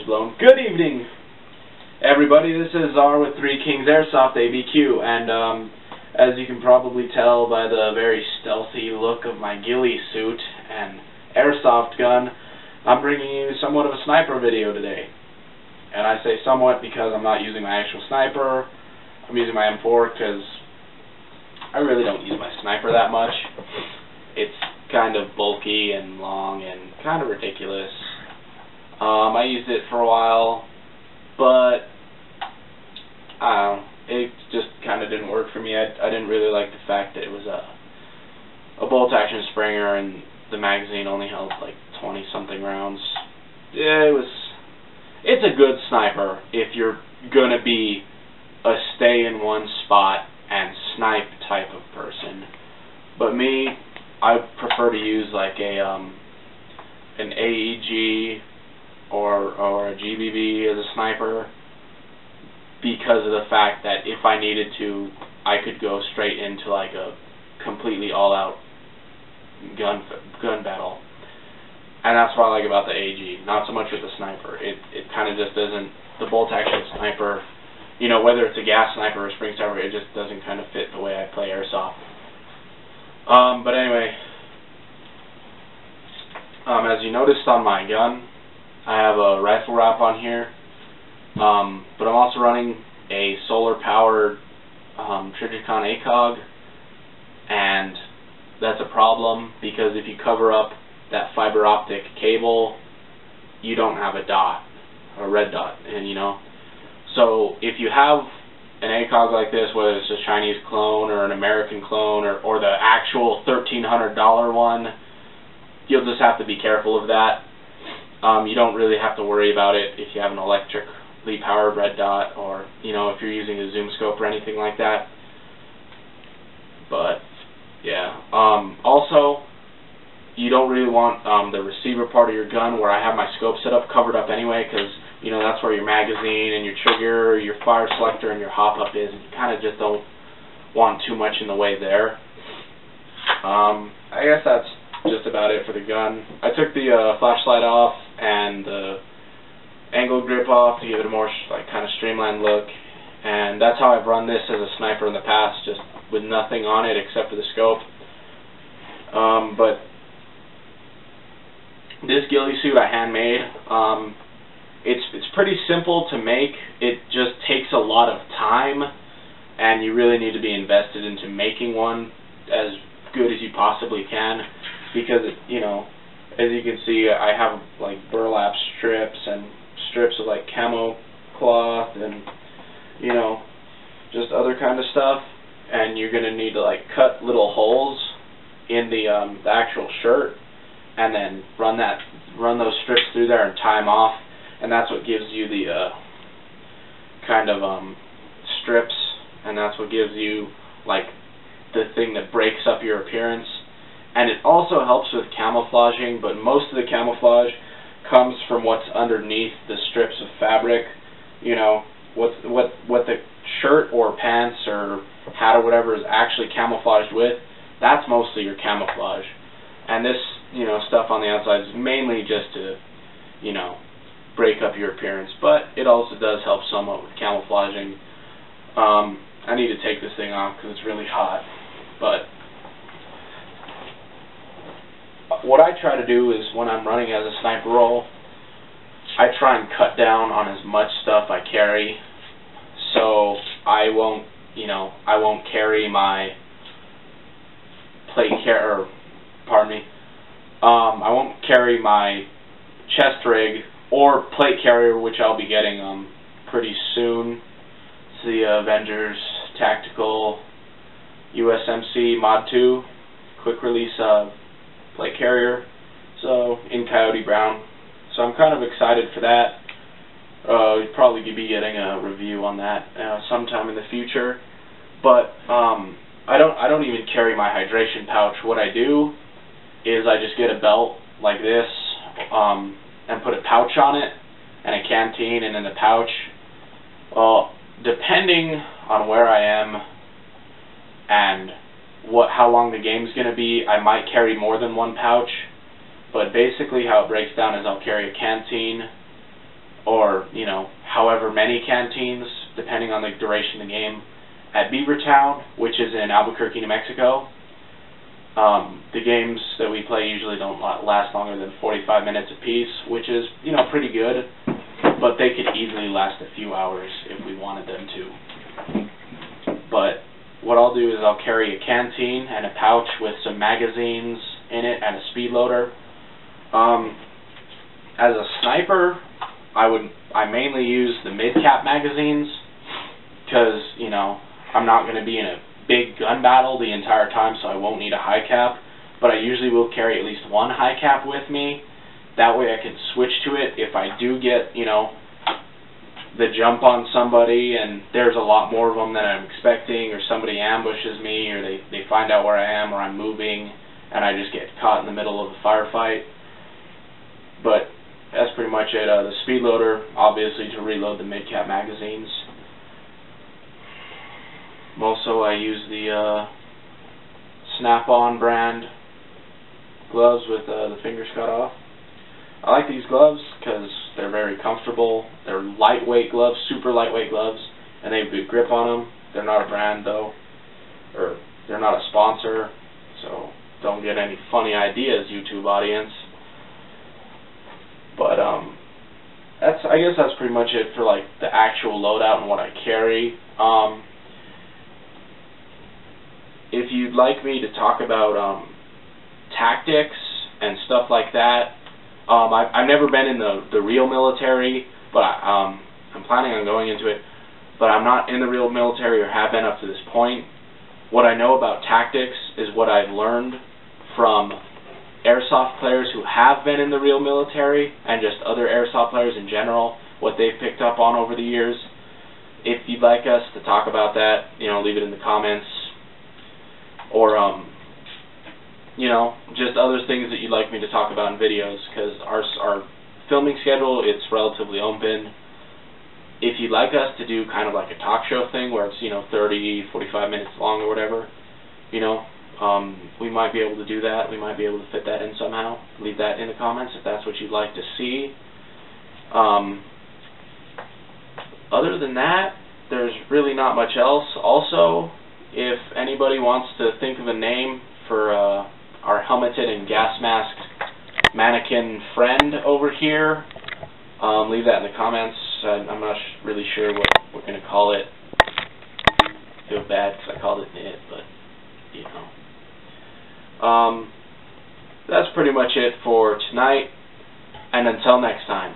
is blown. Good evening, everybody. This is Czar with 3 Kings Airsoft ABQ, and as you can probably tell by the very stealthy look of my ghillie suit and airsoft gun, I'm bringing you somewhat of a sniper video today. And I say somewhat because I'm not using my actual sniper. I'm using my M4 because I really don't use my sniper that much. It's kind of bulky and long and kind of ridiculous. I used it for a while, but I don't know, it just kind of didn't work for me. I didn't really like the fact that it was a bolt-action Springer and the magazine only held like 20-something rounds. Yeah, it's a good sniper if you're gonna be a stay-in-one-spot and snipe type of person. But me, I prefer to use like an AEG or a GBB as a sniper, because of the fact that if I needed to, I could go straight into like a completely all-out gun battle. And that's what I like about the AEG, not so much with the sniper. It kind of just doesn't, the bolt-action sniper, you know, whether it's a gas sniper or a spring sniper, it just doesn't kind of fit the way I play airsoft. But anyway, as you noticed on my gun, I have a rifle wrap on here, but I'm also running a solar-powered Trigicon ACOG, and that's a problem because if you cover up that fiber optic cable, you don't have a dot, a red dot, and you know. So if you have an ACOG like this, whether it's a Chinese clone or an American clone or the actual $1,300 one, you'll just have to be careful of that. You don't really have to worry about it if you have an electrically powered red dot, or you know, if you're using a zoom scope or anything like that. But yeah, also you don't really want the receiver part of your gun, where I have my scope set up, covered up anyway, because you know that's where your magazine and your trigger, your fire selector, and your hop up is. And you kind of just don't want too much in the way there. I guess that's just about it for the gun. I took the flashlight off and the angle grip off to give it a more like kind of streamlined look, and that's how I've run this as a sniper in the past, just with nothing on it except for the scope. But this ghillie suit I handmade. It's pretty simple to make. It just takes a lot of time, and you really need to be invested into making one as good as you possibly can, because you know, as you can see, I have like burlap strips and strips of like camo cloth and you know, just other kind of stuff, and you're gonna need to like cut little holes in the actual shirt, and then run those strips through there and tie them off, and that's what gives you the kind of strips, and that's what gives you like the thing that breaks up your appearance. And it also helps with camouflaging, but most of the camouflage comes from what's underneath the strips of fabric. You know, what the shirt or pants or hat or whatever is actually camouflaged with, that's mostly your camouflage. And this, you know, stuff on the outside is mainly just to, you know, break up your appearance, but it also does help somewhat with camouflaging. I need to take this thing off because it's really hot, but what I try to do is when I'm running as a sniper role, I try and cut down on as much stuff I carry, so I won't carry my I won't carry my chest rig or plate carrier, which I'll be getting pretty soon. It's the Avengers Tactical USMC Mod 2 quick release plate carrier, so in Coyote Brown. So I'm kind of excited for that. You'll probably be getting a review on that sometime in the future. But I don't even carry my hydration pouch. What I do is I just get a belt like this and put a pouch on it and a canteen, and in the pouch, depending on where I am and how long the game's going to be, I might carry more than one pouch. But basically how it breaks down is I'll carry a canteen, or, you know, however many canteens, depending on the duration of the game, at Beavertown, which is in Albuquerque, New Mexico. The games that we play usually don't last longer than 45 minutes apiece, which is, you know, pretty good, but they could easily last a few hours if we wanted them to. But what I'll do is I'll carry a canteen and a pouch with some magazines in it and a speed loader. As a sniper, I mainly use the mid-cap magazines because, you know, I'm not going to be in a big gun battle the entire time, so I won't need a high cap, but I usually will carry at least one high cap with me. That way I can switch to it if I do get, you know, the jump on somebody and there's a lot more of them than I'm expecting, or somebody ambushes me, or they find out where I am, or I'm moving and I just get caught in the middle of the firefight. But that's pretty much it. The speed loader, obviously, to reload the mid-cap magazines. Also, I use the Snap-on brand gloves with the fingers cut off. I like these gloves because they're very comfortable. They're lightweight gloves, super lightweight gloves, and they have good grip on them. They're not a brand, though, or they're not a sponsor, so don't get any funny ideas, YouTube audience. But I guess that's pretty much it for like the actual loadout and what I carry. If you'd like me to talk about tactics and stuff like that, I've never been in the real military, but I'm planning on going into it. But I'm not in the real military or have been up to this point. What I know about tactics is what I've learned from airsoft players who have been in the real military and just other airsoft players in general, what they've picked up on over the years. If you'd like us to talk about that, you know, leave it in the comments. Or, you know, just other things that you'd like me to talk about in videos, because our filming schedule, it's relatively open. If you'd like us to do kind of like a talk show thing where it's, you know, 30, 45 minutes long or whatever, you know, we might be able to do that. We might be able to fit that in somehow. Leave that in the comments if that's what you'd like to see. Other than that, there's really not much else. Also, if anybody wants to think of a name for our helmeted and gas masked mannequin friend over here, leave that in the comments. I'm not really sure what we're going to call it. I feel bad because I called it Knit, but, you know. That's pretty much it for tonight, and until next time.